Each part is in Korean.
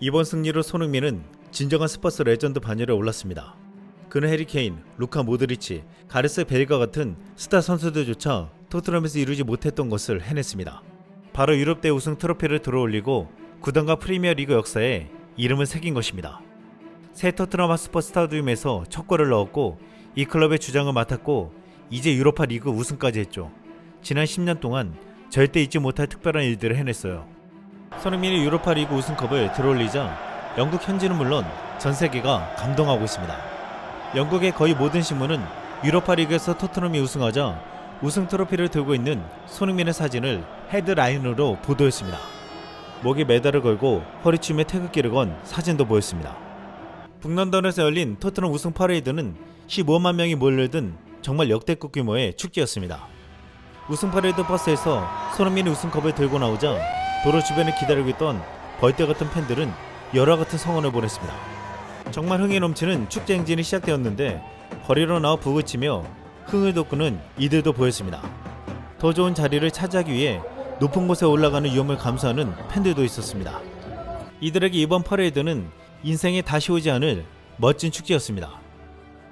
이번 승리로 손흥민은 진정한 스퍼스 레전드 반열에 올랐습니다. 그는 해리 케인, 루카 모드리치, 가레스 베일과 같은 스타 선수들조차 토트넘에서 이루지 못했던 것을 해냈습니다. 바로 유럽대 우승 트로피를 들어올리고 구단과 프리미어리그 역사에 이름을 새긴 것입니다. 새 토트넘 핫스퍼 스타디움에서 첫 골을 넣었고 이 클럽의 주장을 맡았고 이제 유로파 리그 우승까지 했죠. 지난 10년 동안 절대 잊지 못할 특별한 일들을 해냈어요. 손흥민이 유로파 리그 우승컵을 들어올리자 영국 현지는 물론 전 세계가 감동하고 있습니다. 영국의 거의 모든 신문은 유로파 리그에서 토트넘이 우승하자 우승 트로피를 들고 있는 손흥민의 사진을 헤드라인으로 보도했습니다. 목에 메달을 걸고 허리춤에 태극기를 건 사진도 보였습니다. 북런던에서 열린 토트넘 우승 퍼레이드는 15만 명이 몰려든 정말 역대급 규모의 축제였습니다. 우승 퍼레이드 버스에서 손흥민이 우승컵을 들고 나오자 도로 주변에 기다리고 있던 벌떼 같은 팬들은 열화 같은 성원을 보냈습니다. 정말 흥이 넘치는 축제 행진이 시작되었는데 거리로 나와 부그치며 흥을 돋구는 이들도 보였습니다. 더 좋은 자리를 차지하기 위해 높은 곳에 올라가는 위험을 감수하는 팬들도 있었습니다. 이들에게 이번 퍼레이드는 인생에 다시 오지 않을 멋진 축제였습니다.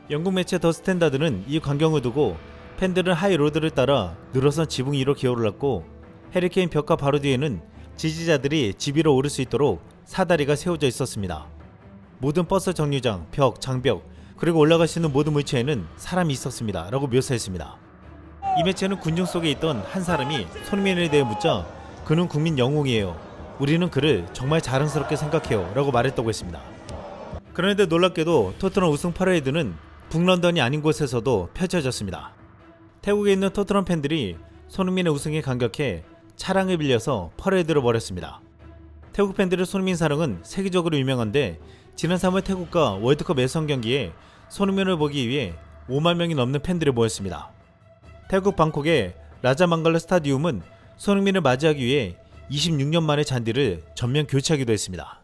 영국 매체 더 스탠다드는 이 광경을 두고 팬들은 하이로드를 따라 늘어선 지붕 위로 기어올랐고 해리케인 벽화 바로 뒤에는 지지자들이 집 위로 오를 수 있도록 사다리가 세워져 있었습니다. 모든 버스 정류장, 벽, 장벽 그리고 올라갈 수 있는 모든 물체에는 사람이 있었습니다 라고 묘사했습니다. 이 매체는 군중 속에 있던 한 사람이 손흥민에 대해 묻자 그는 국민 영웅이에요. 우리는 그를 정말 자랑스럽게 생각해요 라고 말했다고 했습니다. 그런데 놀랍게도 토트넘 우승 퍼레이드는 북런던이 아닌 곳에서도 펼쳐졌습니다. 태국에 있는 토트넘 팬들이 손흥민의 우승에 감격해 차량을 빌려서 퍼레이드를 벌였습니다. 태국 팬들의 손흥민 사랑은 세계적으로 유명한데 지난 3월 태국과 월드컵 예선 경기에 손흥민을 보기 위해 5만 명이 넘는 팬들이 모였습니다. 태국 방콕의 라자망갈라 스타디움은 손흥민을 맞이하기 위해 26년 만에 잔디를 전면 교체하기도 했습니다.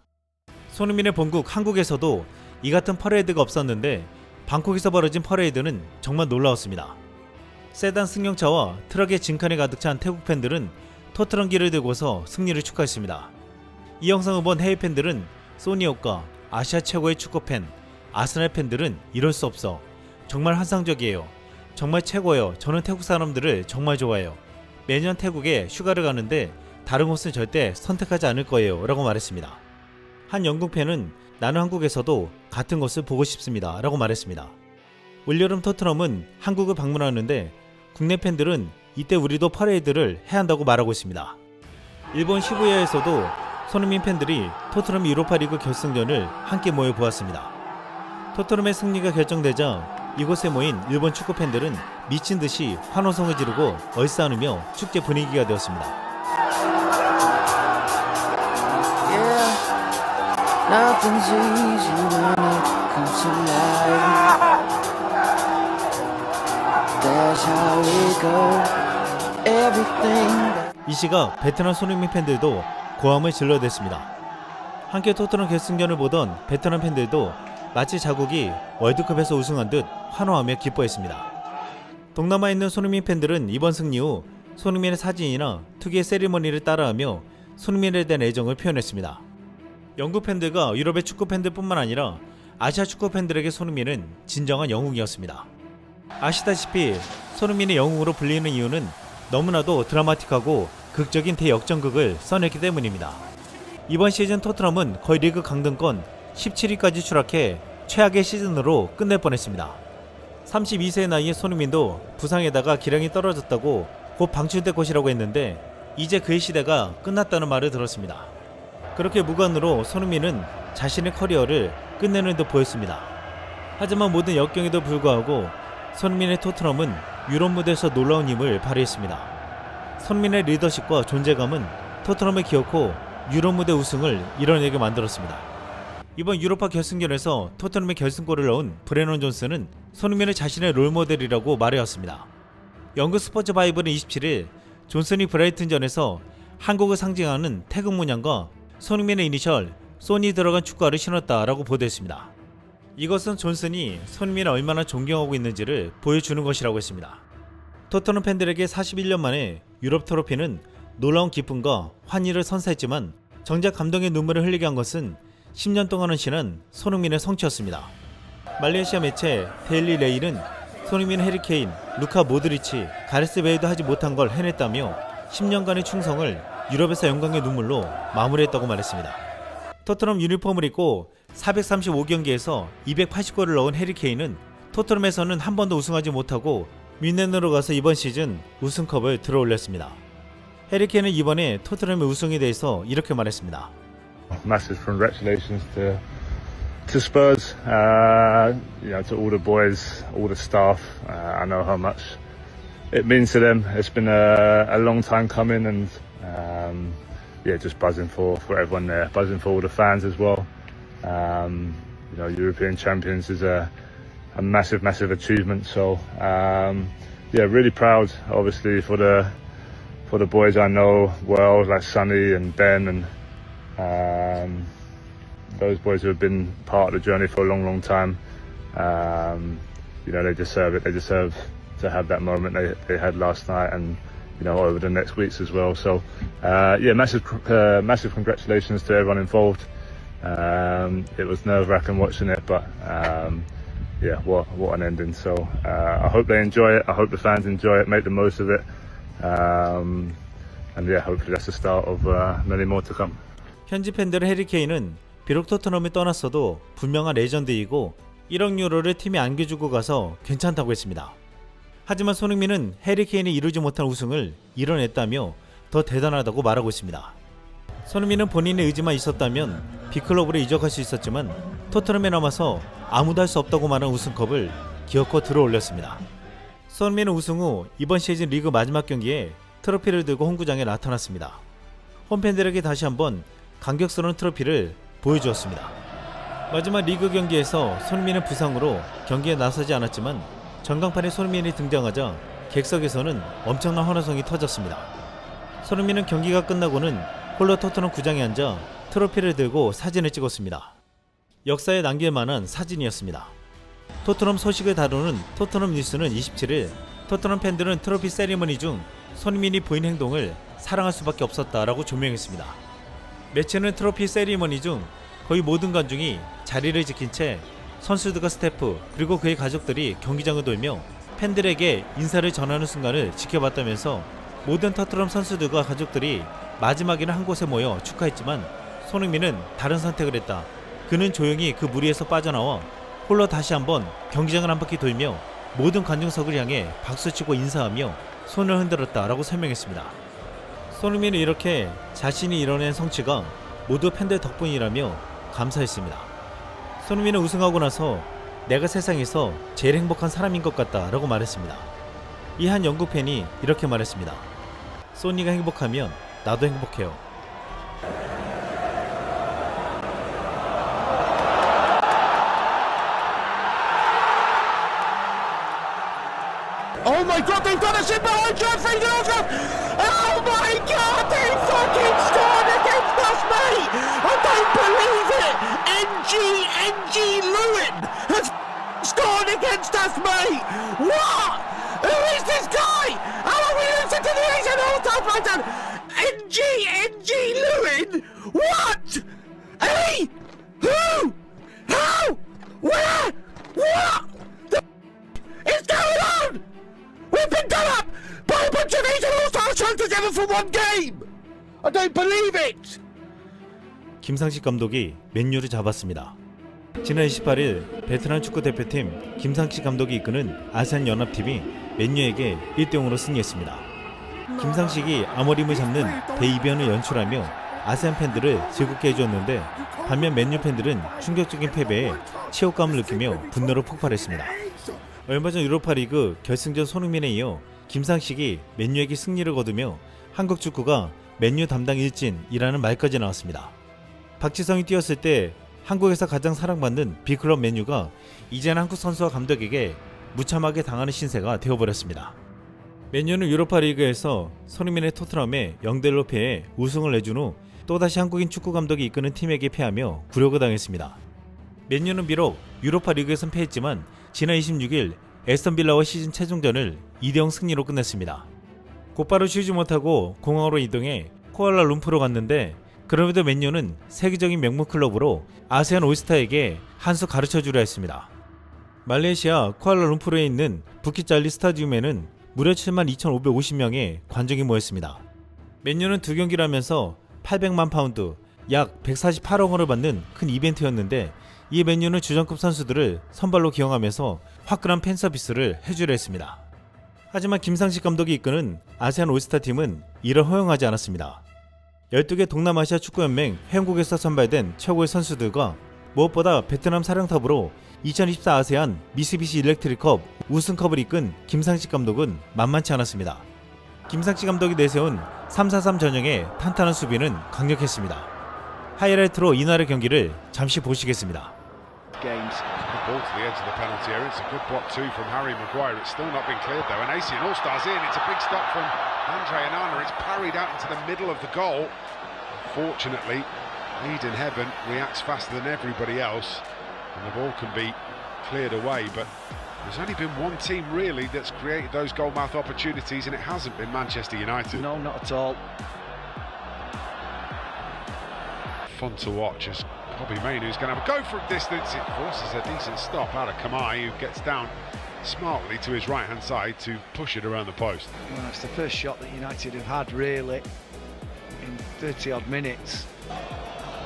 손흥민의 본국 한국에서도 이 같은 퍼레이드가 없었는데 방콕에서 벌어진 퍼레이드는 정말 놀라웠습니다. 세단 승용차와 트럭의 진칸에 가득 찬 태국 팬들은 토트넘기를 들고서 승리를 축하했습니다. 이 영상을 본 해외 팬들은 소니옥과 아시아 최고의 축구팬, 아스날 팬들은 이럴 수 없어. 정말 환상적이에요. 정말 최고예요. 저는 태국 사람들을 정말 좋아해요. 매년 태국에 휴가를 가는데 다른 곳은 절대 선택하지 않을 거예요 라고 말했습니다. 한 영국 팬은 나는 한국에서도 같은 것을 보고 싶습니다 라고 말했습니다. 올여름 토트넘은 한국을 방문하는데 국내 팬들은 이때 우리도 퍼레이드를 해야 한다고 말하고 있습니다. 일본 시부야에서도 손흥민 팬들이 토트넘 유로파리그 결승전을 함께 모여 보았습니다. 토트넘의 승리가 결정되자 이곳에 모인 일본 축구 팬들은 미친 듯이 환호성을 지르고 얼싸안으며 축제 분위기가 되었습니다. 이 시각 베트남 손흥민 팬들도 고함을 질러댔습니다. 함께 토트넘 결승전을 보던 베트남 팬들도 마치 자국이 월드컵에서 우승한 듯 환호하며 기뻐했습니다. 동남아에 있는 손흥민 팬들은 이번 승리 후 손흥민의 사진이나 특유의 세리머니를 따라하며 손흥민에 대한 애정을 표현했습니다. 영국 팬들과 유럽의 축구 팬들뿐만 아니라 아시아 축구 팬들에게 손흥민은 진정한 영웅이었습니다. 아시다시피 손흥민의 영웅으로 불리는 이유는 너무나도 드라마틱하고 극적인 대역전극을 써냈기 때문입니다. 이번 시즌 토트넘은 거의 리그 강등권 17위까지 추락해 최악의 시즌으로 끝낼 뻔했습니다. 32세의 나이에 손흥민도 부상에다가 기량이 떨어졌다고 곧 방출될 것이라고 했는데 이제 그의 시대가 끝났다는 말을 들었습니다. 그렇게 무관으로 손흥민은 자신의 커리어를 끝내는 듯 보였습니다. 하지만 모든 역경에도 불구하고 손흥민의 토트넘은 유럽 무대에서 놀라운 힘을 발휘했습니다. 손흥민의 리더십과 존재감은 토트넘을 기어코 유럽 무대 우승을 이뤄내게 만들었습니다. 이번 유로파 결승전에서 토트넘의 결승골을 넣은 브레넌 존슨은 손흥민을 자신의 롤모델이라고 말해왔습니다. 영국 스포츠 바이블은 27일 존슨이 브라이튼전에서 한국을 상징하는 태극 문양과 손흥민의 이니셜 손이 들어간 축구화를 신었다라고 보도했습니다. 이것은 존슨이 손흥민을 얼마나 존경하고 있는지를 보여주는 것이라고 했습니다. 토트넘 팬들에게 41년 만에 유럽 트로피는 놀라운 기쁨과 환희를 선사했지만 정작 감동의 눈물을 흘리게 한 것은 10년 동안 헌신한 손흥민의 성취였습니다. 말레이시아 매체 데일리 레일은 손흥민, 해리케인, 루카 모드리치, 가레스 베일도 하지 못한 걸 해냈다며 10년간의 충성을 유럽에서 영광의 눈물로 마무리했다고 말했습니다. 토트넘 유니폼을 입고 435경기에서 280골을 넣은 해리케인은 토트넘에서는 한 번도 우승하지 못하고 뮌헨으로 가서 이번 시즌 우승컵을 들어올렸습니다. 해리케인은 이번에 토트넘의 우승에 대해서 이렇게 말했습니다. Massive congratulations to Spurs, to all the boys, all the staff. I know how much it means to them. It's been a long time coming, and just buzzing for everyone there, buzzing for all the fans as well. European champions is a massive achievement. So really proud, obviously, for the boys I know well, like Sonny and Ben and those boys who have been part of the journey for a long time. They deserve it. They deserve to have that moment they had last night, and over the next weeks as well. So massive congratulations to everyone involved. It was nerve-wracking watching it, but what an ending. So I hope they enjoy it. I hope the fans enjoy it, make the most of it. Hopefully that's the start of many more to come. 현지 팬들은 해리케인은 비록 토트넘이 떠났어도 분명한 레전드이고 1억 유로를 팀에 안겨주고 가서 괜찮다고 했습니다. 하지만 손흥민은 해리케인이 이루지 못한 우승을 이뤄냈다며 더 대단하다고 말하고 있습니다. 손흥민은 본인의 의지만 있었다면 빅클럽으로 이적할 수 있었지만 토트넘에 남아서 아무도 할 수 없다고 말한 우승컵을 기어코 들어올렸습니다. 손흥민은 우승 후 이번 시즌 리그 마지막 경기에 트로피를 들고 홈구장에 나타났습니다. 홈팬들에게 다시 한번 감격스러운 트로피를 보여주었습니다. 마지막 리그 경기에서 손흥민은 부상으로 경기에 나서지 않았지만 전광판에 손흥민이 등장하자 객석에서는 엄청난 환호성이 터졌습니다. 손흥민은 경기가 끝나고는 홀로 토트넘 구장에 앉아 트로피를 들고 사진을 찍었습니다. 역사에 남길 만한 사진이었습니다. 토트넘 소식을 다루는 토트넘 뉴스는 27일 토트넘 팬들은 트로피 세리머니 중 손흥민이 보인 행동을 사랑할 수밖에 없었다라고 조명했습니다. 매체는 트로피 세리머니 중 거의 모든 관중이 자리를 지킨 채 선수들과 스태프 그리고 그의 가족들이 경기장을 돌며 팬들에게 인사를 전하는 순간을 지켜봤다면서 모든 토트넘 선수들과 가족들이 마지막에는 한 곳에 모여 축하했지만 손흥민은 다른 선택을 했다. 그는 조용히 그 무리에서 빠져나와 홀로 다시 한번 경기장을 한 바퀴 돌며 모든 관중석을 향해 박수치고 인사하며 손을 흔들었다라고 설명했습니다. 손흥민은 이렇게 자신이 이뤄낸 성취가 모두 팬들 덕분이라며 감사했습니다. 손흥민은 우승하고 나서 내가 세상에서 제일 행복한 사람인 것 같다 라고 말했습니다. 이 한 영국 팬이 이렇게 말했습니다. 소니가 행복하면 나도 행복해요. Oh my god, they've got us in behind John Friedel! Oh my god, they fucking scored against us, mate! I don't believe it! NG Lewin has scored against us, mate! What? Who is this guy? How are we losing to the Asian all-time fighter? NG Lewin? What? Hey? Who? How? Where? What? The is going on? We've been done up by a bunch of Asian all-stars thrown together for one game! I don't believe it! 김상식 감독이 맨유를 잡았습니다. 지난 28일 베트남 축구대표팀 김상식 감독이 이끄는 아시안연합팀이 맨유에게 1대0으로 승리했습니다. 김상식이 아머림을 잡는 대이변을 연출하며 아시안 팬들을 즐겁게 해주었는데 반면 맨유 팬들은 충격적인 패배에 치욕감을 느끼며 분노로 폭발했습니다. 얼마 전 유로파리그 결승전 손흥민에 이어 김상식이 맨유에게 승리를 거두며 한국 축구가 맨유 담당 일진이라는 말까지 나왔습니다. 박지성이 뛰었을 때 한국에서 가장 사랑받는 B클럽 맨유가 이제는 한국 선수와 감독에게 무참하게 당하는 신세가 되어버렸습니다. 맨유는 유로파리그에서 손흥민의 토트넘에 0대1로 패해 우승을 내준 후 또다시 한국인 축구 감독이 이끄는 팀에게 패하며 굴욕을 당했습니다. 맨유는 비록 유로파리그에선 패했지만 지난 26일 에스턴 빌라와 시즌 최종전을 2대0 승리로 끝냈습니다. 곧바로 쉬지 못하고 공항으로 이동해 쿠알라룸푸르로 갔는데 그럼에도 맨유는 세계적인 명문 클럽으로 아세안 올스타에게 한 수 가르쳐주려 했습니다. 말레이시아 쿠알라룸푸르에 있는 부킷잘리 스타디움에는 무려 72,550명의 관중이 모였습니다. 맨유는 두 경기를 하면서 800만 파운드, 약 148억 원을 받는 큰 이벤트였는데, 이 맨유는 주전급 선수들을 선발로 기용하면서 화끈한 팬 서비스를 해주려 했습니다. 하지만 김상식 감독이 이끄는 아세안 올스타 팀은 이를 허용하지 않았습니다. 12개 동남아시아 축구연맹 회원국에서 선발된 최고의 선수들과 무엇보다 베트남 사령탑으로 2024 아세안 미쓰비시 일렉트릭컵 우승컵을 이끈 김상식 감독은 만만치 않았습니다. 김상식 감독이 내세운 3-4-3 전형의 탄탄한 수비는 강력했습니다. 하이라이트로 이날의 경기를 잠시 보시겠습니다. Games. Good ball to the edge of the penalty area. It's a good block too from Harry Maguire. It's still not been cleared though. And ASEAN All-Stars in. It's a big stop from Andre Onana. It's parried out into the middle of the goal. Fortunately, Eden Heaven reacts faster than everybody else, and the ball can be cleared away. But there's only been one team really that's created those goalmouth opportunities, and it hasn't been Manchester United. No, not at all. Fun to watch as Bobby Mainoo's going to have a go from distance. It forces a decent stop out of Kamai, who gets down smartly to his right-hand side to push it around the post. Well, it's the first shot that United have had really in 30-odd minutes.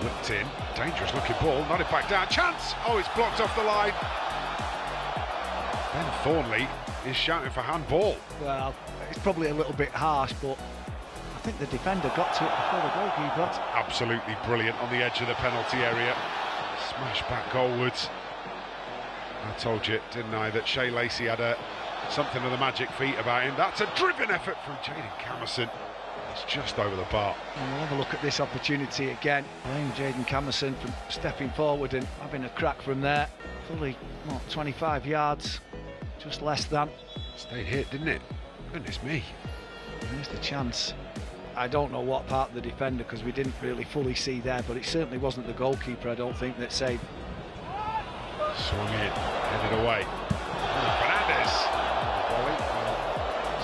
Whipped in, dangerous looking ball, nodded back down, chance! Oh, it's blocked off the line. Ben Thornley is shouting for handball. Well, it's probably a little bit harsh, but I think the defender got to it before the goalkeeper. Absolutely brilliant on the edge of the penalty area. Smash back goalwards. I told you, didn't I, that Shea Lacey had something of the magic feet about him. That's a driven effort from Jaden Camerson. It's just over the bar. And we'll have a look at this opportunity again. Blame Jaden Camerson for stepping forward and having a crack from there. Fully, 25 yards, just less than. Stayed hit, didn't it? Goodness me. There's the chance. I don't know what part of the defender, because we didn't really fully see there, but it certainly wasn't the goalkeeper, I don't think, that saved. Swung in, headed away. Fernandes. Volley. Well,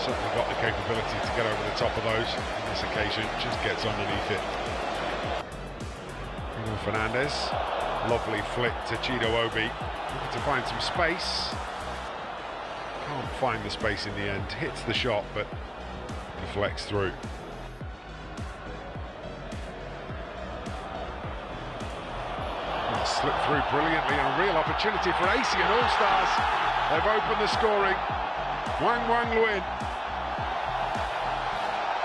certainly got the capability to get over the top of those. On this occasion, just gets underneath it. Bruno Fernandes. Lovely flick to Chido Obi. Looking to find some space. Can't find the space in the end. Hits the shot, but deflects through. Slipped through brilliantly, and a real opportunity for ASEAN All-Stars. They've opened the scoring. Wang Luin.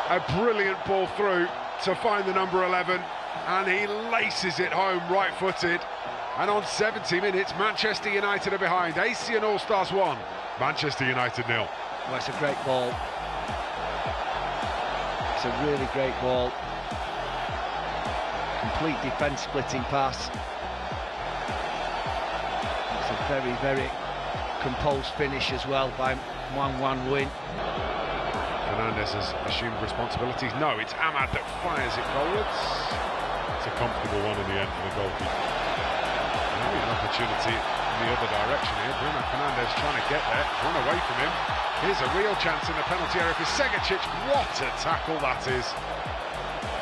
A brilliant ball through to find the number 11, and he laces it home right-footed. And on 70 minutes, Manchester United are behind. ASEAN All-Stars 1, Manchester United 0. Well, it's a great ball. It's a really great ball. Complete defence-splitting pass. Very, very composed finish as well by Wang Luin. Fernandes has assumed responsibilities. No, it's Ahmad that fires it goalwards. It's a comfortable one in the end for the goalkeeper. Maybe an opportunity in the other direction here. Bruno Fernandes trying to get there, run away from him. Here's a real chance in the penalty area for Segacic. What a tackle that is.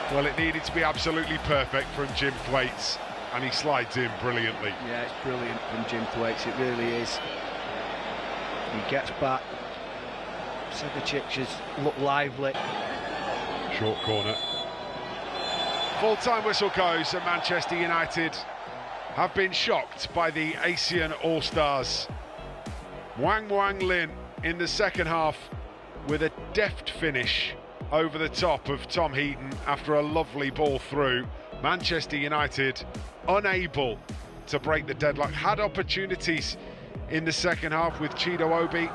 Well, it needed to be absolutely perfect from Jim Thwaites, and he slides in brilliantly. Yeah, it's brilliant from Jim Thwaites, it really is. He gets back. Segacic has looked lively. Short corner. Full-time whistle goes, and Manchester United have been shocked by the ASEAN All-Stars. Wang Lin in the second half with a deft finish over the top of Tom Heaton after a lovely ball through. Manchester United unable to break the deadlock. Had opportunities in the second half with Chido Obi,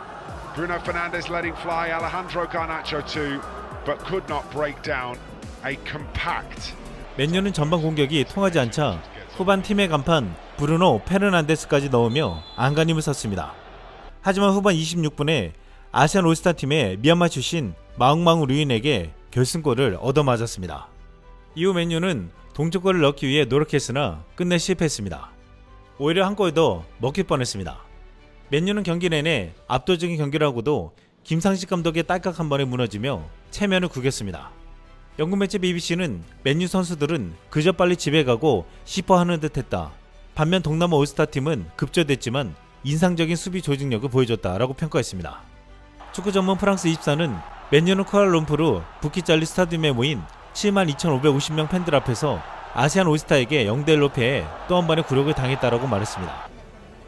Bruno Fernandes letting fly, Alejandro Garnacho too, but could not break down a compact. 맨유는 전반 공격이 통하지 않자 후반 팀의 간판 브루노 페르난데스까지 넣으며 안간힘을 썼습니다. 하지만 후반 26분에 아시안 올스타 팀의 미얀마 출신 마웅마웅 루인에게 결승골을 얻어맞았습니다. 이후 맨유는 동점골을 넣기 위해 노력했으나 끝내 실패했습니다. 오히려 한 골 더 먹힐 뻔했습니다. 맨유는 경기 내내 압도적인 경기를 하고도 김상식 감독의 딸깍 한 번에 무너지며 체면을 구겼습니다. 영국 매체 BBC는 맨유 선수들은 그저 빨리 집에 가고 싶어 하는 듯 했다. 반면 동남아 올스타 팀은 급조됐지만 인상적인 수비 조직력을 보여줬다라고 평가했습니다. 축구 전문 프랑스 24는 맨유는 쿠알라룸푸르 부키짤리 스타디움에 모인 72,550명 팬들 앞에서 아시안 올스타에게 0대1로 패해 또 한 번의 굴욕을 당했다라고 말했습니다.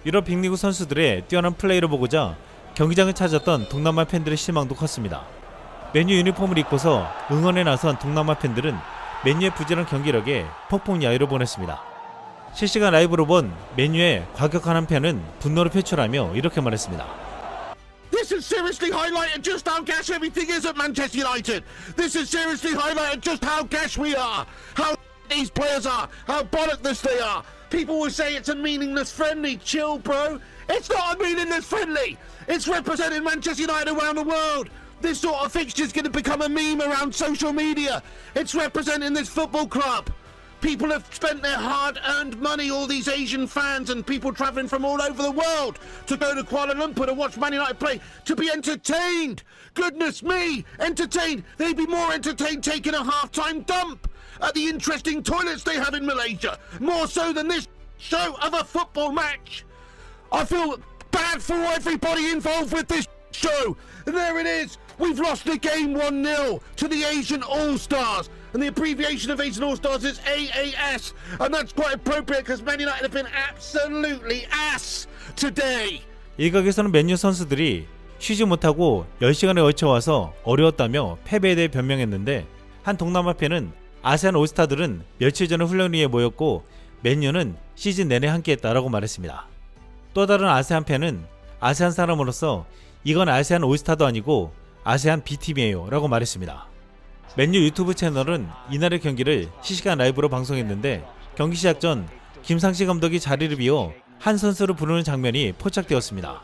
유럽 빅리그 선수들의 뛰어난 플레이를 보고자 경기장을 찾았던 동남아 팬들의 실망도 컸습니다. 맨유 유니폼을 입고서 응원에 나선 동남아 팬들은 맨유의 부지런한 경기력에 폭풍 야유를 보냈습니다. 실시간 라이브로 본 맨유의 과격한 한 팬은 분노를 표출하며 이렇게 말했습니다. This has seriously highlighted just how gash everything is at Manchester United. This has seriously highlighted just how gash we are, how these players are, how bollocked they are. People will say it's a meaningless friendly. Chill, bro. It's not a meaningless friendly. It's representing Manchester United around the world. This sort of fixture is going to become a meme around social media. It's representing this football club. People have spent their hard-earned money, all these Asian fans and people travelling from all over the world to go to Kuala Lumpur to watch Man United play, to be entertained. Goodness me, entertained. They'd be more entertained taking a half-time dump at the interesting toilets they have in Malaysia, more so than this show of a football match. I feel bad for everybody involved with this show. And there it is. We've lost the game 1-0 to the Asian All-Stars. And the abbreviation of Asian All-Stars is AAS. And that's quite appropriate because Man United have been absolutely ass today. 일각에서는 맨유 선수들이 쉬지 못하고 10시간에 걸쳐와서 어려웠다며 패배에 대해 변명했는데, 한 동남아 팬은 아시안 올스타들은 며칠 전에 훈련 위에 모였고 맨유는 시즌 내내 함께했다라고 말했습니다. 또 다른 아세안 팬은 아세안 사람으로서 이건 아세안 올스타도 아니고 아세안 B팀이에요 라고 말했습니다. 맨유 유튜브 채널은 이날의 경기를 실시간 라이브로 방송했는데, 경기 시작 전 김상식 감독이 자리를 비워 한 선수를 부르는 장면이 포착되었습니다.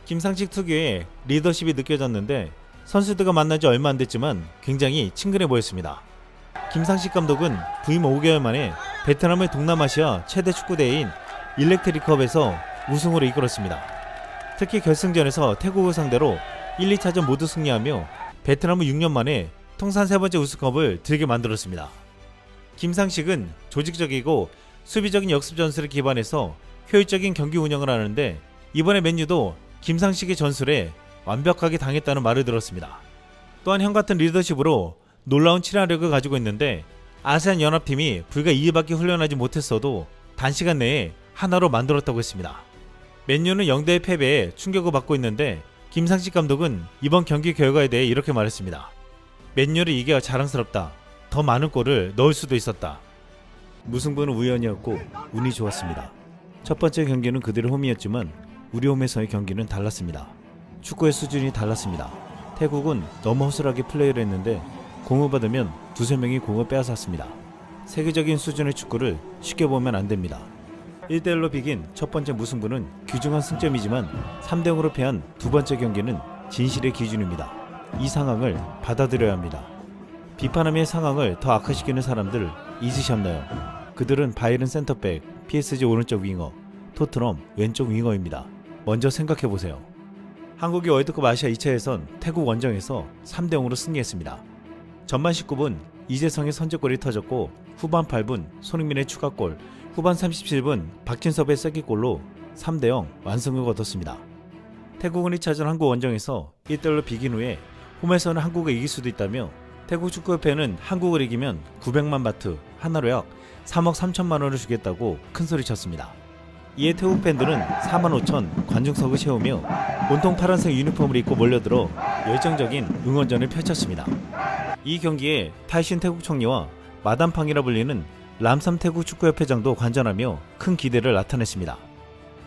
김상식 특유의 리더십이 느껴졌는데 선수들과 만난 지 얼마 안 됐지만 굉장히 친근해 보였습니다. 김상식 감독은 부임 5개월 만에 베트남의 동남아시아 최대 축구대회인 일렉트리컵에서 우승으로 이끌었습니다. 특히 결승전에서 태국을 상대로 1, 2차전 모두 승리하며 베트남은 6년 만에 통산 3번째 우승컵을 들게 만들었습니다. 김상식은 조직적이고 수비적인 역습 전술에 기반해서 효율적인 경기 운영을 하는데, 이번에 맨유도 김상식의 전술에 완벽하게 당했다는 말을 들었습니다. 또한 형 같은 리더십으로 놀라운 친화력을 가지고 있는데, 아세안 연합팀이 불과 2일밖에 훈련하지 못했어도 단시간 내에 하나로 만들었다고 했습니다. 맨유는 0대1 패배에 충격을 받고 있는데, 김상식 감독은 이번 경기 결과에 대해 이렇게 말했습니다. 맨유를 이겨 자랑스럽다. 더 많은 골을 넣을 수도 있었다. 무승부는 우연이었고 운이 좋았습니다. 첫 번째 경기는 그들의 홈이었지만 우리 홈에서의 경기는 달랐습니다. 축구의 수준이 달랐습니다. 태국은 너무 허술하게 플레이를 했는데 공을 받으면 두세 명이 공을 빼앗았습니다. 세계적인 수준의 축구를 쉽게 보면 안 됩니다. 1대1로 비긴 첫 번째 무승부는 귀중한 승점이지만 3대0으로 패한 두 번째 경기는 진실의 기준입니다. 이 상황을 받아들여야 합니다. 비판하며 상황을 더 악화시키는 사람들 잊으셨나요? 그들은 바이른 센터백, PSG 오른쪽 윙어, 토트넘 왼쪽 윙어입니다. 먼저 생각해보세요. 한국이 월드컵 아시아 2차 예선 태국 원정에서 3대0으로 승리했습니다. 전반 19분 이재성의 선제골이 터졌고 후반 8분 손흥민의 추가골, 후반 37분 박진섭의 쐐기골로 3대0 완승을 거뒀습니다. 태국은 2차전 한국 원정에서 1대1로 비긴 후에 홈에서는 한국을 이길 수도 있다며 태국 축구협회는 한국을 이기면 900만 바트, 하나로 약 3억 3천만 원을 주겠다고 큰소리쳤습니다. 이에 태국 팬들은 4만 5천 관중석을 채우며 온통 파란색 유니폼을 입고 몰려들어 열정적인 응원전을 펼쳤습니다. 이 경기에 타이신 태국 총리와 마담팡이라 불리는 람삼 태국 축구협회장도 관전하며 큰 기대를 나타냈습니다.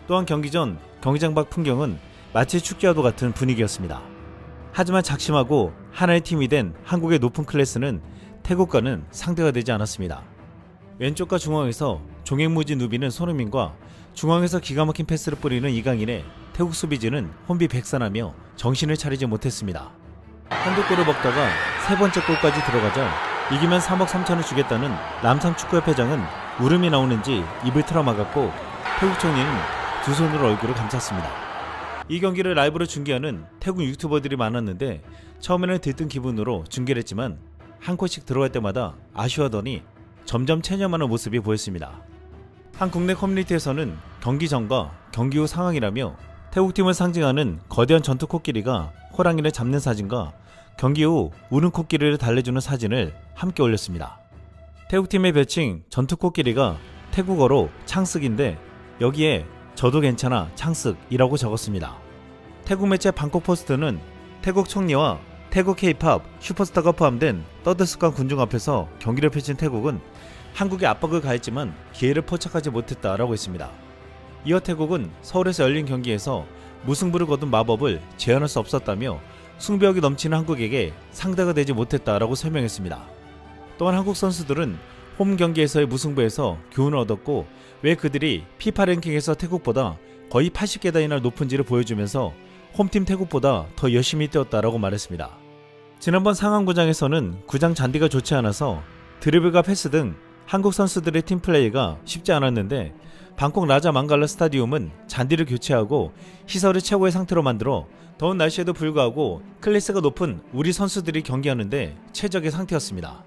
또한 경기 전 경기장 밖 풍경은 마치 축제와도 같은 분위기였습니다. 하지만 작심하고 하나의 팀이 된 한국의 높은 클래스는 태국과는 상대가 되지 않았습니다. 왼쪽과 중앙에서 종횡무진 누비는 손흥민과 중앙에서 기가 막힌 패스를 뿌리는 이강인의 태국 수비진은 혼비백산하며 정신을 차리지 못했습니다. 한두 골을 먹다가 세 번째 골까지 들어가자 이기면 3억 3천을 주겠다는 람삼 축구협회장은 울음이 나오는지 입을 틀어막았고 태국 총리는 두 손으로 얼굴을 감쌌습니다. 이 경기를 라이브로 중계하는 태국 유튜버들이 많았는데 처음에는 들뜬 기분으로 중계를 했지만 한 골씩 들어갈 때마다 아쉬워하더니 점점 체념하는 모습이 보였습니다. 한 국내 커뮤니티에서는 경기 전과 경기 후 상황이라며 태국팀을 상징하는 거대한 전투 코끼리가 호랑이를 잡는 사진과 경기 후 우는 코끼리를 달래주는 사진을 함께 올렸습니다. 태국팀의 별칭 전투 코끼리가 태국어로 창쓱인데 여기에 저도 괜찮아 창쓱이라고 적었습니다. 태국 매체 방콕 포스트는 태국 총리와 태국 K-팝 슈퍼스타가 포함된 떠들썩한 군중 앞에서 경기를 펼친 태국은 한국에 압박을 가했지만 기회를 포착하지 못했다라고 했습니다. 이어 태국은 서울에서 열린 경기에서 무승부를 거둔 마법을 재현할 수 없었다며 승부욕이 넘치는 한국에게 상대가 되지 못했다라고 설명했습니다. 또한 한국 선수들은 홈 경기에서의 무승부에서 교훈을 얻었고 왜 그들이 피파 랭킹에서 태국보다 거의 80계단이나 높은지를 보여주면서 홈팀 태국보다 더 열심히 뛰었다라고 말했습니다. 지난번 상암구장에서는 구장 잔디가 좋지 않아서 드리블과 패스 등 한국 선수들의 팀플레이가 쉽지 않았는데 방콕 라자 망갈라 스타디움은 잔디를 교체하고 시설을 최고의 상태로 만들어 더운 날씨에도 불구하고 클래스가 높은 우리 선수들이 경기하는데 최적의 상태였습니다.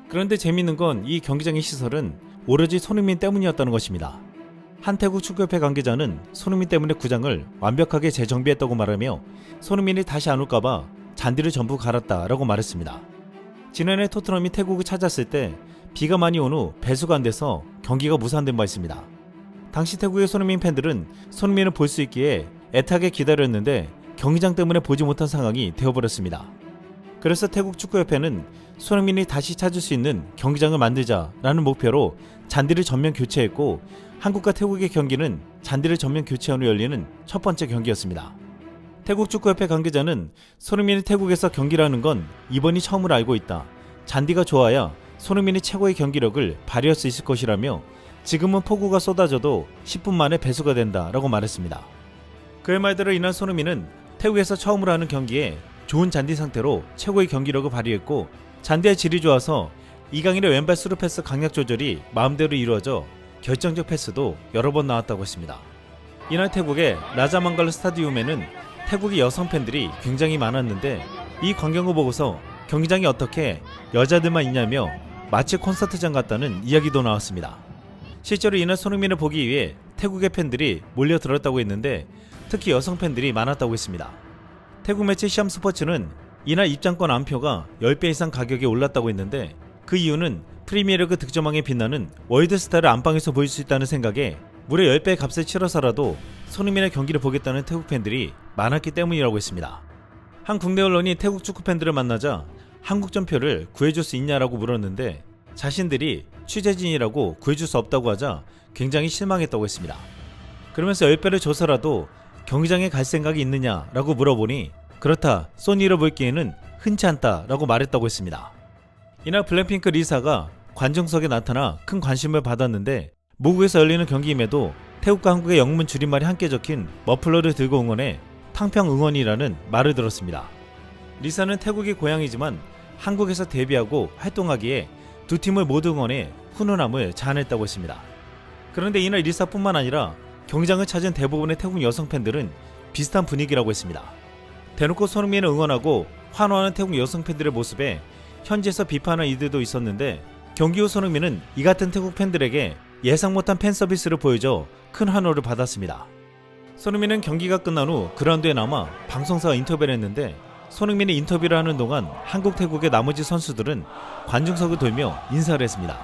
그런데 재밌는 건 이 경기장의 시설은 오로지 손흥민 때문이었다는 것입니다. 한 태국 축구협회 관계자는 손흥민 때문에 구장을 완벽하게 재정비했다고 말하며 손흥민이 다시 안 올까봐 잔디를 전부 갈았다라고 말했습니다. 지난해 토트넘이 태국을 찾았을 때 비가 많이 온 후 배수가 안 돼서 경기가 무산된 바 있습니다. 당시 태국의 손흥민 팬들은 손흥민을 볼 수 있기에 애타게 기다렸는데 경기장 때문에 보지 못한 상황이 되어버렸습니다. 그래서 태국 축구협회는 손흥민이 다시 찾을 수 있는 경기장을 만들자라는 목표로 잔디를 전면 교체했고 한국과 태국의 경기는 잔디를 전면 교체한 후 열리는 첫 번째 경기였습니다. 태국 축구협회 관계자는 손흥민이 태국에서 경기를 하는 건 이번이 처음으로 알고 있다. 잔디가 좋아야 손흥민이 최고의 경기력을 발휘할 수 있을 것이라며 지금은 폭우가 쏟아져도 10분 만에 배수가 된다라고 말했습니다. 그의 말대로 인한 손흥민은 태국에서 처음으로 하는 경기에 좋은 잔디 상태로 최고의 경기력을 발휘했고 잔디의 질이 좋아서 이강인의 왼발 스루 패스 강약 조절이 마음대로 이루어져 결정적 패스도 여러 번 나왔다고 했습니다. 이날 태국의 라자망갈라 스타디움에는 태국의 여성 팬들이 굉장히 많았는데 이 광경을 보고서 경기장이 어떻게 여자들만 있냐며 마치 콘서트장 같다는 이야기도 나왔습니다. 실제로 이날 손흥민을 보기 위해 태국의 팬들이 몰려들었다고 했는데 특히 여성 팬들이 많았다고 했습니다. 태국 매체 시암 스포츠는 이날 입장권 안표가 10배 이상 가격이 올랐다고 했는데 그 이유는 프리미어리그 득점왕에 빛나는 월드스타를 안방에서 보일 수 있다는 생각에 무려 10배의 값을 치러서라도 손흥민의 경기를 보겠다는 태국 팬들이 많았기 때문이라고 했습니다. 한 국내 언론이 태국 축구 팬들을 만나자 한국전 표를 구해줄 수 있냐라고 물었는데 자신들이 취재진이라고 구해줄 수 없다고 하자 굉장히 실망했다고 했습니다. 그러면서 10배를 줘서라도 경기장에 갈 생각이 있느냐라고 물어보니 그렇다, 소니를 볼 기회는 흔치 않다라고 말했다고 했습니다. 이날 블랙핑크 리사가 관중석에 나타나 큰 관심을 받았는데 모국에서 열리는 경기임에도 태국과 한국의 영문 줄임말이 함께 적힌 머플러를 들고 응원해 탕평 응원이라는 말을 들었습니다. 리사는 태국이 고향이지만 한국에서 데뷔하고 활동하기에 두 팀을 모두 응원해 훈훈함을 자아냈다고 했습니다. 그런데 이날 리사뿐만 아니라 경기장을 찾은 대부분의 태국 여성 팬들은 비슷한 분위기라고 했습니다. 대놓고 손흥민을 응원하고 환호하는 태국 여성 팬들의 모습에 현지에서 비판하는 이들도 있었는데 경기 후 손흥민은 이 같은 태국 팬들에게 예상 못한 팬 서비스를 보여줘 큰 환호를 받았습니다. 손흥민은 경기가 끝난 후 그라운드에 남아 방송사와 인터뷰를 했는데 손흥민이 인터뷰를 하는 동안 한국 태국의 나머지 선수들은 관중석을 돌며 인사를 했습니다.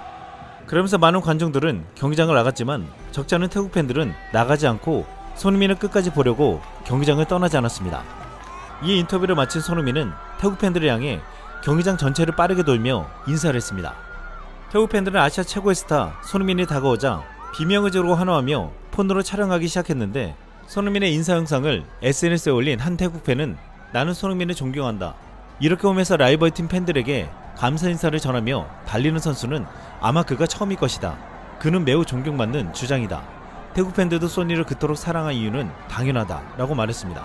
그러면서 많은 관중들은 경기장을 나갔지만 적지 않은 태국 팬들은 나가지 않고 손흥민을 끝까지 보려고 경기장을 떠나지 않았습니다. 이 인터뷰를 마친 손흥민은 태국 팬들을 향해 경기장 전체를 빠르게 돌며 인사를 했습니다. 태국 팬들은 아시아 최고의 스타 손흥민이 다가오자 비명을 지르고 환호하며 폰으로 촬영하기 시작했는데 손흥민의 인사 영상을 SNS에 올린 한 태국 팬은 나는 손흥민을 존경한다. 이렇게 오면서 라이벌 팀 팬들에게 감사 인사를 전하며 달리는 선수는 아마 그가 처음일 것이다. 그는 매우 존경받는 주장이다. 태국 팬들도 소니를 그토록 사랑한 이유는 당연하다 라고 말했습니다.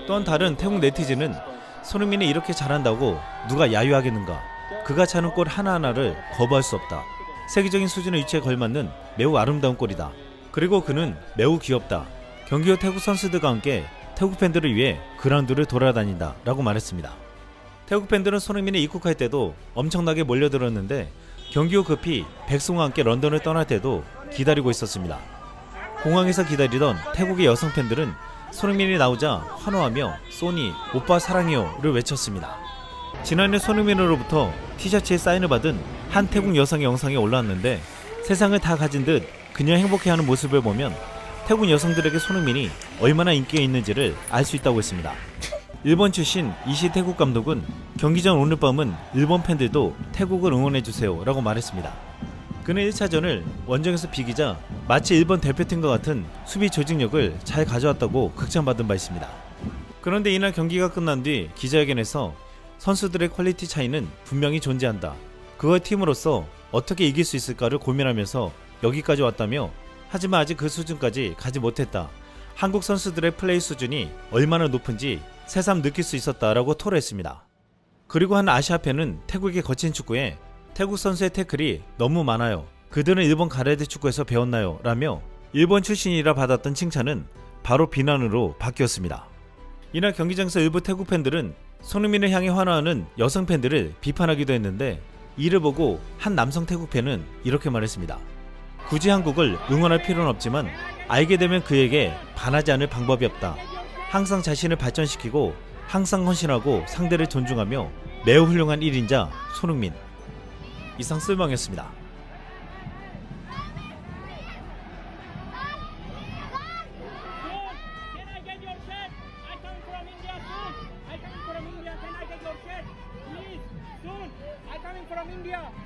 또한 다른 태국 네티즌은 손흥민이 이렇게 잘한다고 누가 야유하겠는가. 그가 차는 골 하나하나를 거부할 수 없다. 세계적인 수준의 위치에 걸맞는 매우 아름다운 골이다. 그리고 그는 매우 귀엽다. 경기 후 태국 선수들과 함께 태국 팬들을 위해 그라운드를 돌아다닌다 라고 말했습니다. 태국 팬들은 손흥민이 입국할 때도 엄청나게 몰려들었는데 경기 후 급히 백승과 함께 런던을 떠날 때도 기다리고 있었습니다. 공항에서 기다리던 태국의 여성 팬들은 손흥민이 나오자 환호하며 소니 오빠 사랑해요를 외쳤습니다. 지난해 손흥민으로부터 티셔츠에 사인을 받은 한 태국 여성의 영상이 올라왔는데 세상을 다 가진 듯 그녀 행복해하는 모습을 보면 태국 여성들에게 손흥민이 얼마나 인기가 있는지를 알 수 있다고 했습니다. 일본 출신 이시 태국 감독은 경기 전 오늘 밤은 일본 팬들도 태국을 응원해주세요 라고 말했습니다. 그는 1차전을 원정에서 비기자 마치 일본 대표팀과 같은 수비 조직력을 잘 가져왔다고 극찬받은 바 있습니다. 그런데 이날 경기가 끝난 뒤 기자회견에서 선수들의 퀄리티 차이는 분명히 존재한다. 그걸 팀으로서 어떻게 이길 수 있을까를 고민하면서 여기까지 왔다며 하지만 아직 그 수준까지 가지 못했다. 한국 선수들의 플레이 수준이 얼마나 높은지 새삼 느낄 수 있었다라고 토로했습니다. 그리고 한 아시아 팬은 태국의 거친 축구에 태국 선수의 태클이 너무 많아요. 그들은 일본 가레드 축구에서 배웠나요? 라며 일본 출신이라 받았던 칭찬은 바로 비난으로 바뀌었습니다. 이날 경기장에서 일부 태국 팬들은 손흥민을 향해 환호하는 여성 팬들을 비판하기도 했는데 이를 보고 한 남성 태국 팬은 이렇게 말했습니다. 굳이 한국을 응원할 필요는 없지만 알게 되면 그에게 반하지 않을 방법이 없다. 항상 자신을 발전시키고 항상 헌신하고 상대를 존중하며 매우 훌륭한 1인자 손흥민. 이상 쓸망이었습니다.